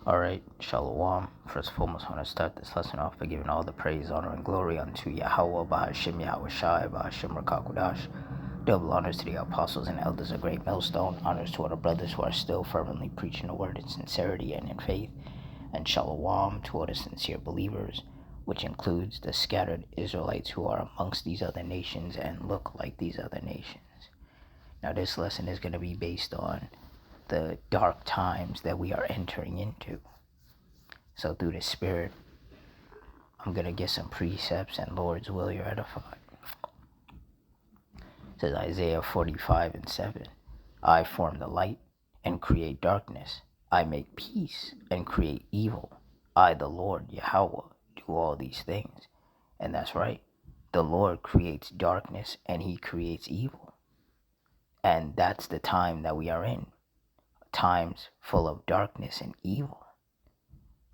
Alright, Shalom. First and foremost, I want to start this lesson off by giving all the praise, honor, and glory unto Yahweh, Bahashim Yahweh Shai, Bahashim Rakakudash. Double honors to the apostles and elders of Great Millstone. Honors to all the brothers who are still fervently preaching the word in sincerity and in faith. And Shalom to all the sincere believers, which includes the scattered Israelites who are amongst these other nations and look like these other nations. Now, this lesson is going to be based on the dark times that we are entering into. So through the Spirit, I'm going to get some precepts, and Lord's will, you're edified. It says Isaiah 45:7. I form the light and create darkness. I make peace and create evil. I, the Lord, Yahweh, do all these things. And that's right. The Lord creates darkness and he creates evil. And that's the time that we are in. Times full of darkness and evil.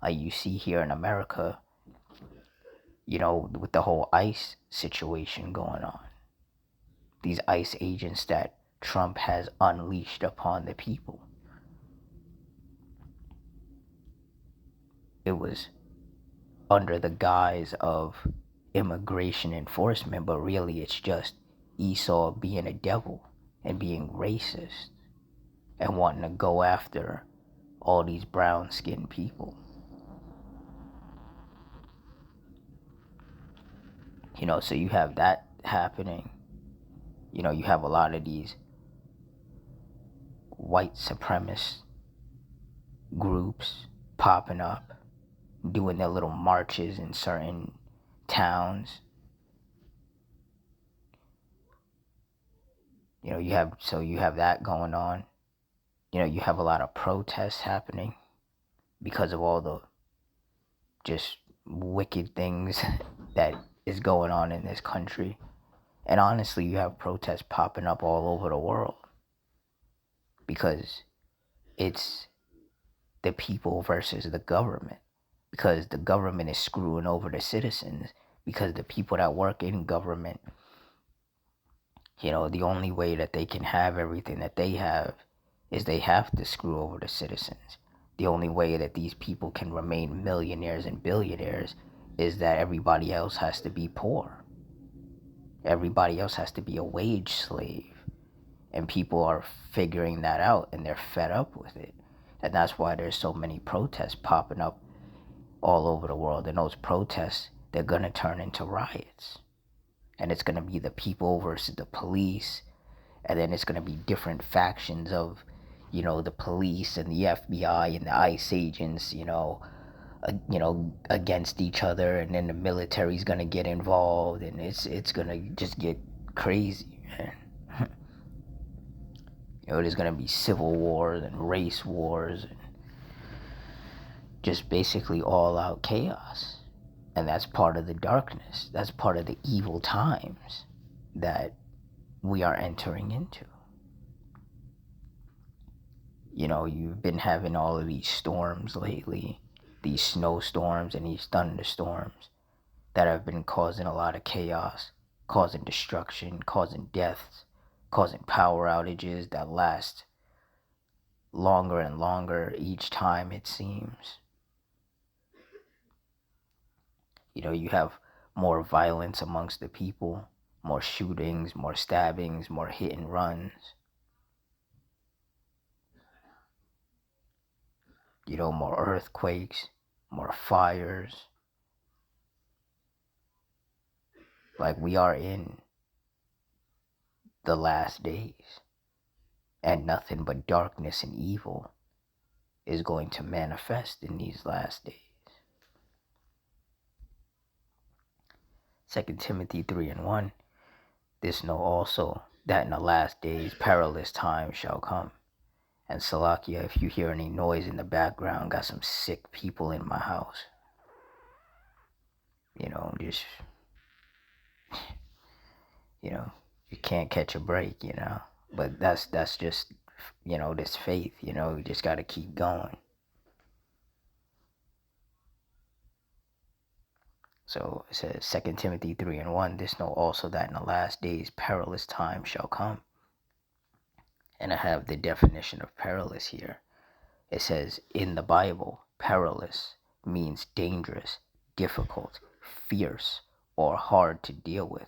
Like you see here in America, with the whole ICE situation going on. These ICE agents that Trump has unleashed upon the people. It was under the guise of immigration enforcement, but really it's just Esau being a devil and being racist and wanting to go after all these brown-skinned people. So you have that happening. You have a lot of these white supremacist groups popping up, doing their little marches in certain towns. You have that going on. You have a lot of protests happening because of all the just wicked things that is going on in this country. And honestly, you have protests popping up all over the world because it's the people versus the government, because the government is screwing over the citizens, because the people that work in government, the only way that they can have everything that they have is they have to screw over the citizens. The only way that these people can remain millionaires and billionaires is that everybody else has to be poor. Everybody else has to be a wage slave. And people are figuring that out and they're fed up with it. And that's why there's so many protests popping up all over the world. And those protests, they're going to turn into riots. And it's going to be the people versus the police. And then it's going to be different factions of, the police and the FBI and the ICE agents, against each other. And then the military's going to get involved. And it's going to just get crazy, man. There's going to be civil wars and race wars and just basically all out chaos. And that's part of the darkness. That's part of the evil times that we are entering into. You've been having all of these storms lately, these snowstorms and these thunderstorms that have been causing a lot of chaos, causing destruction, causing deaths, causing power outages that last longer and longer each time, it seems. You have more violence amongst the people, more shootings, more stabbings, more hit and runs. More earthquakes, more fires. Like, we are in the last days, and nothing but darkness and evil is going to manifest in these last days. 2 Timothy 3:1. This know also that in the last days perilous times shall come. And Salakia, if you hear any noise in the background, got some sick people in my house. Just, you can't catch a break, But that's just, this faith, you just got to keep going. So it says 2 Timothy 3:1, this know also that in the last days perilous times shall come. And I have the definition of perilous here. It says in the Bible, Perilous means dangerous, difficult, fierce, or hard to deal with,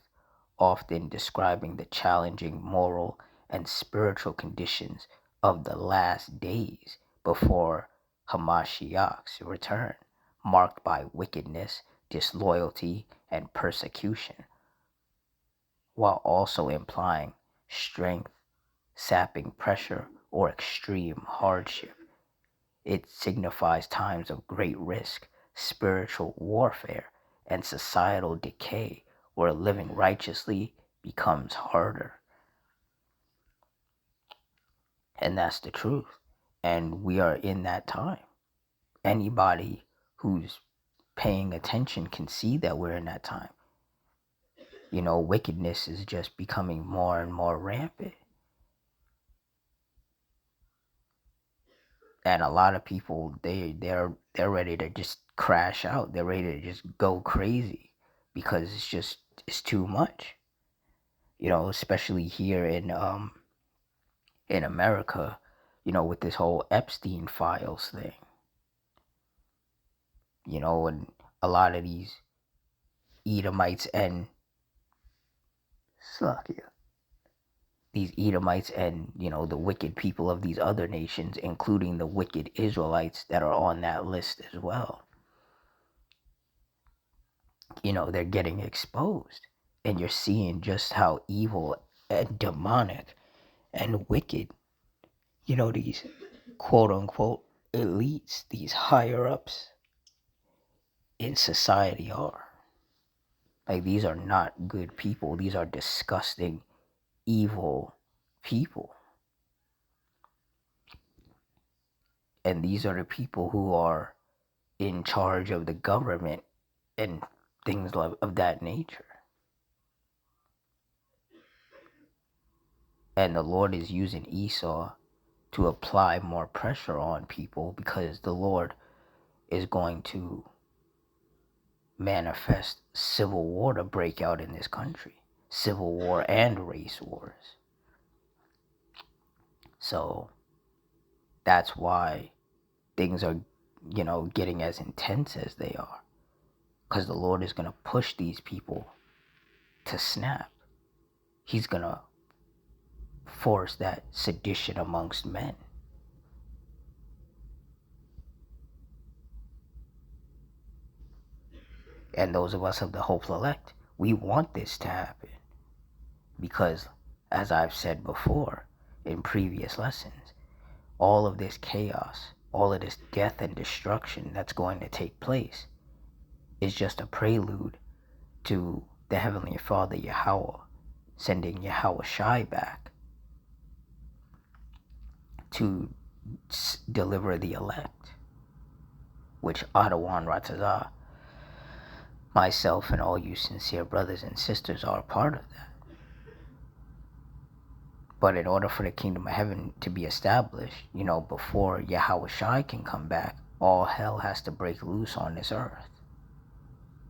often describing the challenging moral and spiritual conditions of the last days before Hamashiach's return, marked by wickedness, disloyalty, and persecution, while also implying strength, sapping pressure, or extreme hardship. It signifies times of great risk, spiritual warfare, and societal decay where living righteously becomes harder. And that's the truth. And we are in that time. Anybody who's paying attention can see that we're in that time. Wickedness is just becoming more and more rampant. And a lot of people, they're ready to just crash out. They're ready to just go crazy because it's too much. Especially here in America, with this whole Epstein files thing. And a lot of these Edomites and Slakia, these Edomites and the wicked people of these other nations, including the wicked Israelites that are on that list as well. They're getting exposed, and you're seeing just how evil and demonic and wicked these quote unquote elites, these higher ups in society are. Like, these are not good people. These are disgusting, evil people. And these are the people who are in charge of the government and things of that nature. And the Lord is using Esau to apply more pressure on people because the Lord is going to manifest civil war to break out in this country. Civil war and race wars. So that's why things are, getting as intense as they are. Because the Lord is going to push these people to snap. He's going to force that sedition amongst men. And those of us of the hopeful elect, we want this to happen. Because, as I've said before in previous lessons, all of this chaos, all of this death and destruction that's going to take place is just a prelude to the Heavenly Father Yahweh sending Yahweh Shai back to deliver the elect, which Adawan Ratazah, myself and all you sincere brothers and sisters are a part of that. But in order for the kingdom of heaven to be established, before Yahweh Shai can come back, all hell has to break loose on this earth.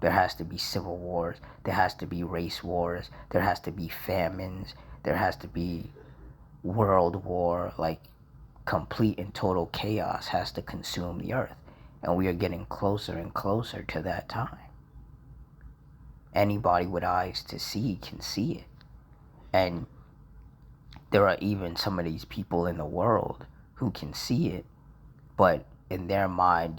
There has to be civil wars. There has to be race wars. There has to be famines. There has to be world war. Like, complete and total chaos has to consume the earth. And we are getting closer and closer to that time. Anybody with eyes to see can see it. And there are even some of these people in the world who can see it, but in their mind,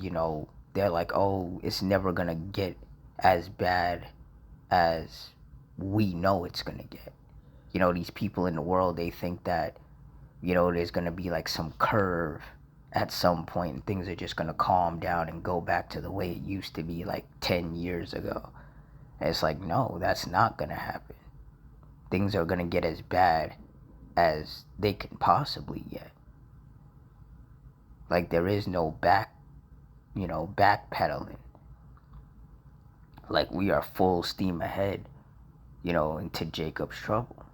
they're like, oh, it's never going to get as bad as we know it's going to get. These people in the world, they think that, there's going to be like some curve at some point and things are just going to calm down and go back to the way it used to be like 10 years ago. And it's like, no, that's not going to happen. Things are going to get as bad as they can possibly get. Like, there is no backpedaling. Like, we are full steam ahead, into Jacob's trouble.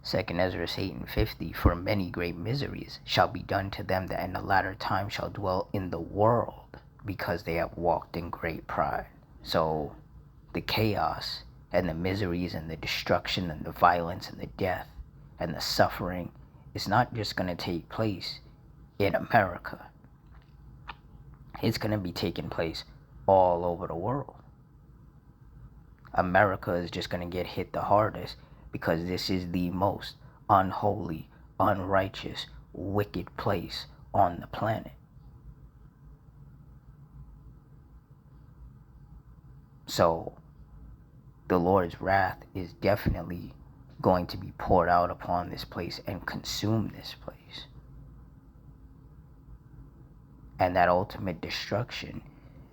Second Ezra 8:50, for many great miseries shall be done to them that in the latter time shall dwell in the world, because they have walked in great pride. So the chaos and the miseries and the destruction and the violence and the death and the suffering is not just going to take place in America. It's going to be taking place all over the world. America is just going to get hit the hardest because this is the most unholy, unrighteous, wicked place on the planet. So the Lord's wrath is definitely going to be poured out upon this place and consume this place. And that ultimate destruction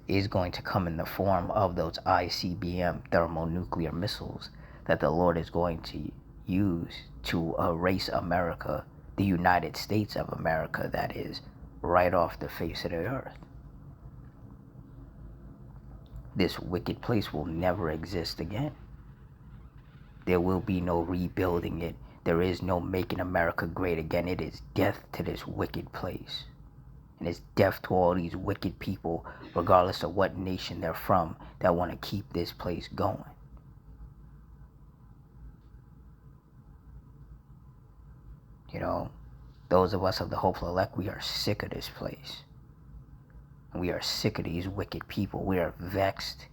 is going to come in the form of those ICBM thermonuclear missiles that the Lord is going to use to erase America, the United States of America, that is, right off the face of the earth. This wicked place will never exist again. There will be no rebuilding it. There is no making America great again. It is death to this wicked place. And it's death to all these wicked people, regardless of what nation they're from, that want to keep this place going. You know, those of us of the hopeful elect, we are sick of this place. We are sick of these wicked people. We are vexed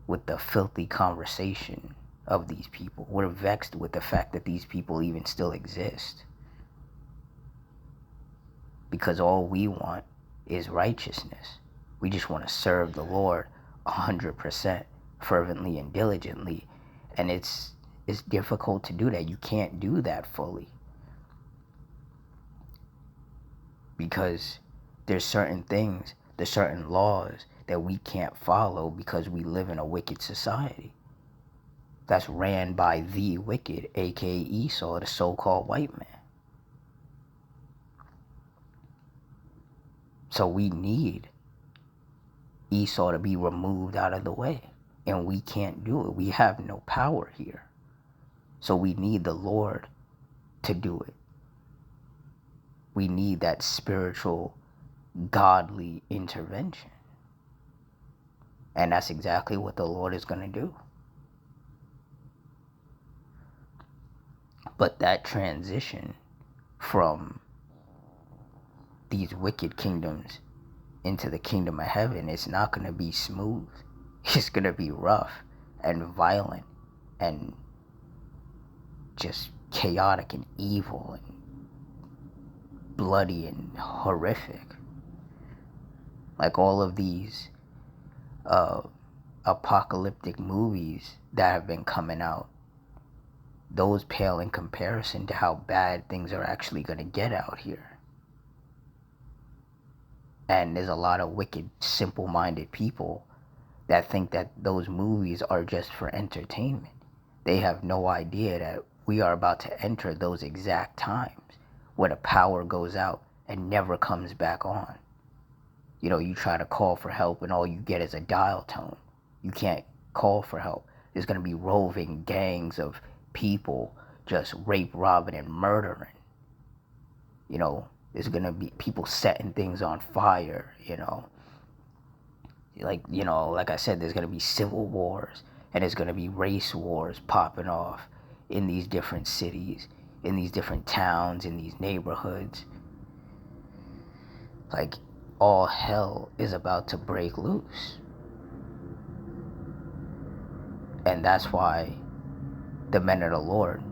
with the filthy conversation of these people. We're vexed with the fact that these people even still exist. Because all we want is righteousness. We just want to serve the Lord 100% fervently and diligently. And it's difficult to do that. You can't do that fully. Because there's certain things, there's certain laws that we can't follow because we live in a wicked society that's ran by the wicked, aka Esau, the so-called white man. So we need Esau to be removed out of the way, and we can't do it. We have no power here. So we need the Lord to do it. We need that spiritual, godly intervention. And that's exactly what the Lord is going to do. But that transition from these wicked kingdoms into the kingdom of heaven is not going to be smooth. It's going to be rough and violent and just chaotic and evil and bloody and horrific. Like all of these apocalyptic movies that have been coming out, those pale in comparison to how bad things are actually going to get out here. And there's a lot of wicked, simple-minded people that think that those movies are just for entertainment. They have no idea that we are about to enter those exact times where the power goes out and never comes back on. You know, you try to call for help and all you get is a dial tone. You can't call for help. There's going to be roving gangs of people just rape, robbing, and murdering. You know, there's going to be people setting things on fire, you know. Like I said, there's going to be civil wars and there's going to be race wars popping off in these different cities, in these different towns, in these neighborhoods. Like, all hell is about to break loose. And that's why the men of the Lord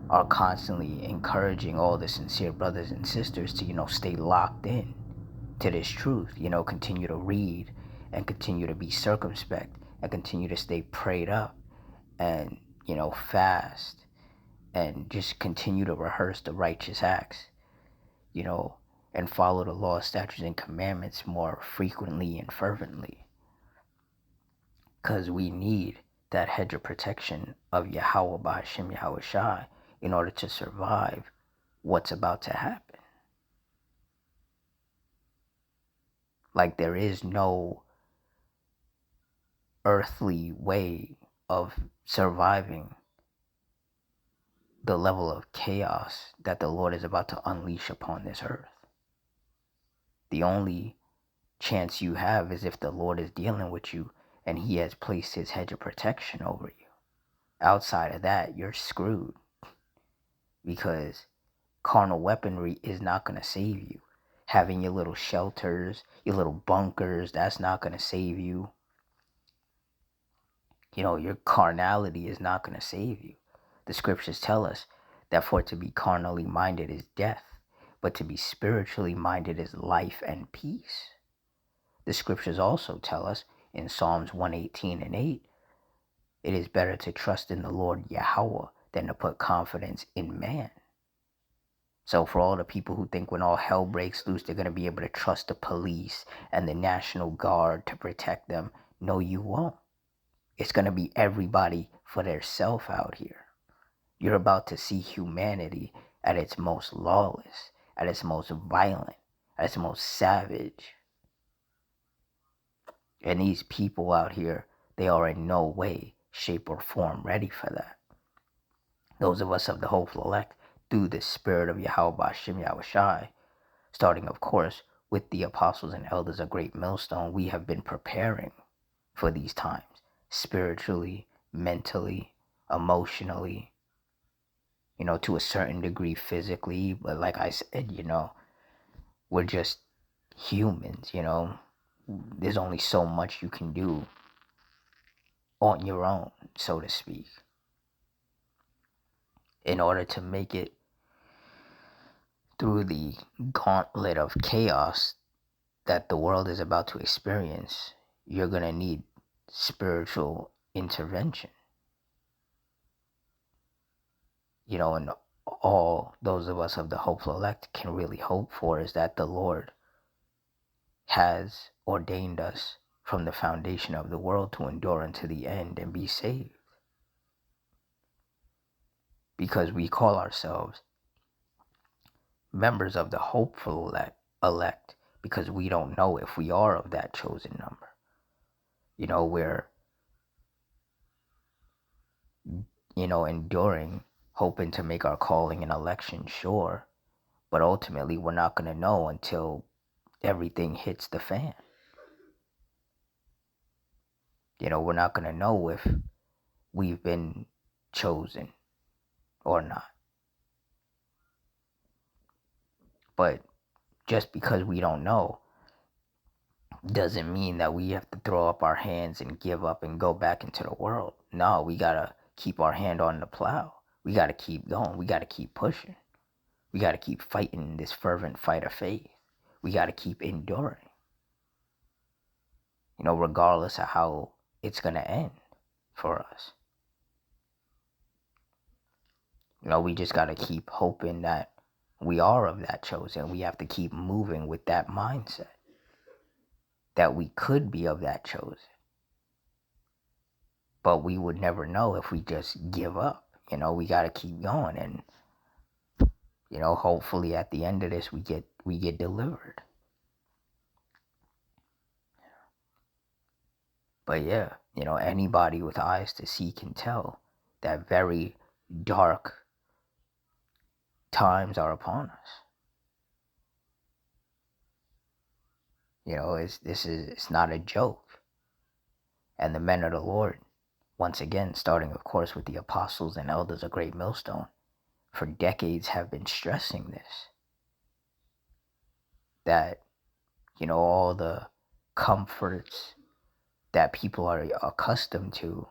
are constantly encouraging all the sincere brothers and sisters to, stay locked in to this truth, continue to read and continue to be circumspect and continue to stay prayed up and, fast and just continue to rehearse the righteous acts, and follow the law, statutes, and commandments more frequently and fervently. Because we need that hedge of protection of Yahweh B'Hashem Yahweh Shai in order to survive what's about to happen. Like, there is no earthly way of surviving the level of chaos that the Lord is about to unleash upon this earth. The only chance you have is if the Lord is dealing with you and he has placed his hedge of protection over you. Outside of that, you're screwed. because carnal weaponry is not going to save you. Having your little shelters, your little bunkers, that's not going to save you. Your carnality is not going to save you. The scriptures tell us that for to be carnally minded is death, but to be spiritually minded is life and peace. The scriptures also tell us in Psalms 118 and 8, it is better to trust in the Lord Yahweh than to put confidence in man. So for all the people who think when all hell breaks loose, they're going to be able to trust the police and the National Guard to protect them, no, you won't. It's going to be everybody for their self out here. You're about to see humanity at its most lawless, at its most violent, at its most savage. And these people out here, they are in no way, shape, or form ready for that. Those of us of the hopeful elect, through the spirit of Yahweh Bashim Yahushai, starting, of course, with the apostles and elders of Great Millstone, we have been preparing for these times, spiritually, mentally, emotionally, to a certain degree physically. But like I said, we're just humans, There's only so much you can do on your own, so to speak. In order to make it through the gauntlet of chaos that the world is about to experience, you're going to need spiritual intervention. And all those of us of the hopeful elect can really hope for is that the Lord has ordained us from the foundation of the world to endure unto the end and be saved. Because we call ourselves members of the hopeful elect because we don't know if we are of that chosen number. We're, enduring, hoping to make our calling and election sure. But ultimately, we're not going to know until everything hits the fan. We're not going to know if we've been chosen or not. But just because we don't know doesn't mean that we have to throw up our hands and give up and go back into the world. No, we got to keep our hand on the plow. We got to keep going. We got to keep pushing. We got to keep fighting this fervent fight of faith. We got to keep enduring. Regardless of how it's going to end for us. We just got to keep hoping that we are of that chosen. We have to keep moving with that mindset that we could be of that chosen. But we would never know if we just give up. We got to keep going. And, hopefully at the end of this, we get delivered. But yeah, anybody with eyes to see can tell that very dark times are upon us. It's not a joke. And the men of the Lord, once again, starting of course with the apostles and elders of Great Millstone, for decades have been stressing this. That, all the comforts that people are accustomed to,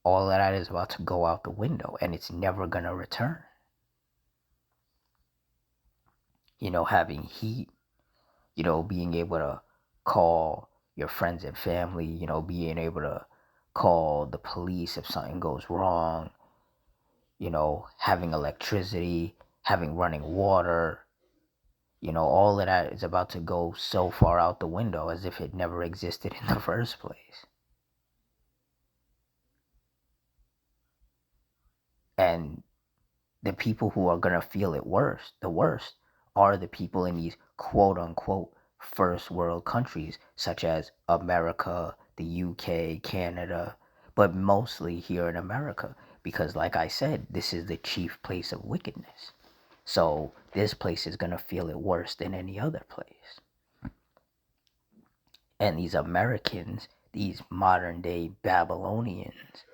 all of that is about to go out the window and it's never going to return. Having heat, being able to call your friends and family, being able to call the police if something goes wrong, having electricity, having running water, all of that is about to go so far out the window as if it never existed in the first place. And the people who are going to feel it the worst, are the people in these quote unquote first world countries such as America, the UK, Canada, but mostly here in America. Because like I said, this is the chief place of wickedness. So this place is going to feel it worse than any other place. And these Americans, these modern day Babylonians,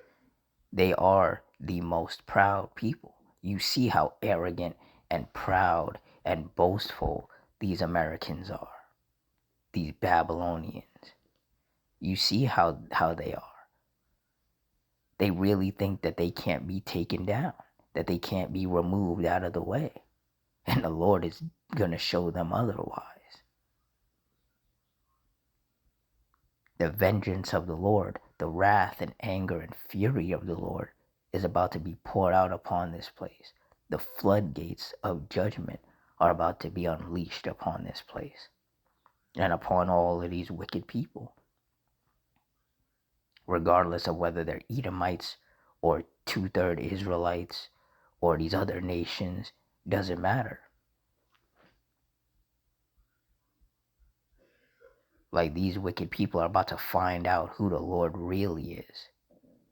they are the most proud people. You see how arrogant and proud and boastful these Americans are, these Babylonians. You see how they are. They really think that they can't be taken down, that they can't be removed out of the way. And the Lord is going to show them otherwise. The vengeance of the Lord, the wrath and anger and fury of the Lord is about to be poured out upon this place. The floodgates of judgment are about to be unleashed upon this place and upon all of these wicked people, regardless of whether they're Edomites or two-thirds Israelites or these other nations. Doesn't matter. Like, these wicked people are about to find out who the Lord really is.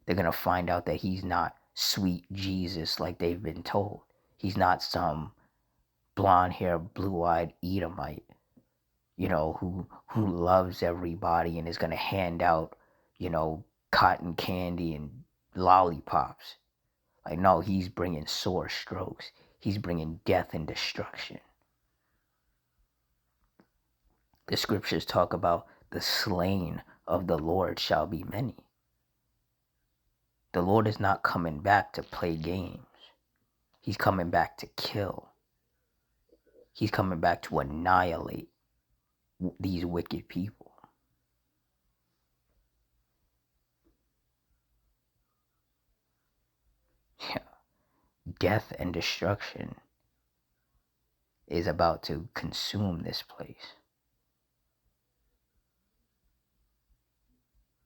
They're going to find out that he's not sweet Jesus like they've been told. He's not some blonde-haired, blue-eyed Edomite, who loves everybody and is going to hand out, cotton candy and lollipops. Like, no, he's bringing sore strokes. He's bringing death and destruction. The scriptures talk about the slain of the Lord shall be many. The Lord is not coming back to play games. He's coming back to kill. He's coming back to annihilate these wicked people. Yeah. Death and destruction is about to consume this place.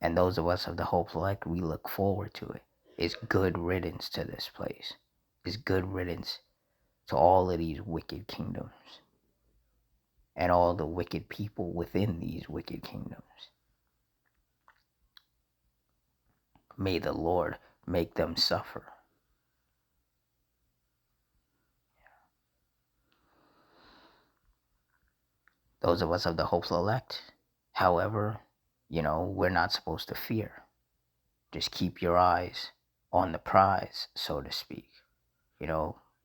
And those of us of the Hope Select, we look forward to it. It's good riddance to this place. It's good riddance to all of these wicked kingdoms and all the wicked people within these wicked kingdoms. May the Lord make them suffer. Those of us of the Hope Select, however, we're not supposed to fear. Just keep your eyes on the prize, so to speak.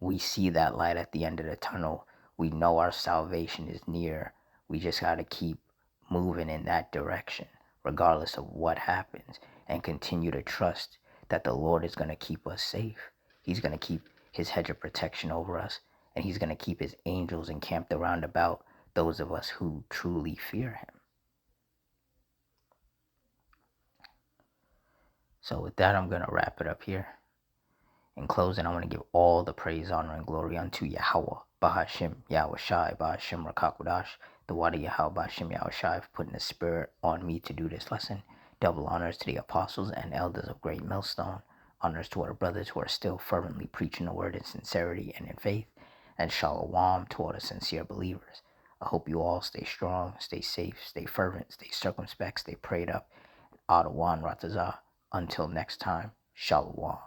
We see that light at the end of the tunnel. We know our salvation is near. We just got to keep moving in that direction, regardless of what happens, and continue to trust that the Lord is going to keep us safe. He's going to keep his hedge of protection over us, and he's going to keep his angels encamped around about those of us who truly fear him. So with that, I'm going to wrap it up here. In closing, I want to give all the praise, honor, and glory unto Yahweh, Bahashim, Yahweh Shai, Bahashim Rakakudash, the Wadi Yahweh, Bahashim Yahweh Shai, for putting the spirit on me to do this lesson. Double honors to the apostles and elders of Great Millstone. Honors to our brothers who are still fervently preaching the word in sincerity and in faith. And shalom to all the sincere believers. I hope you all stay strong, stay safe, stay fervent, stay circumspect, stay prayed up. Adawan Ratazah. Until next time, shalom.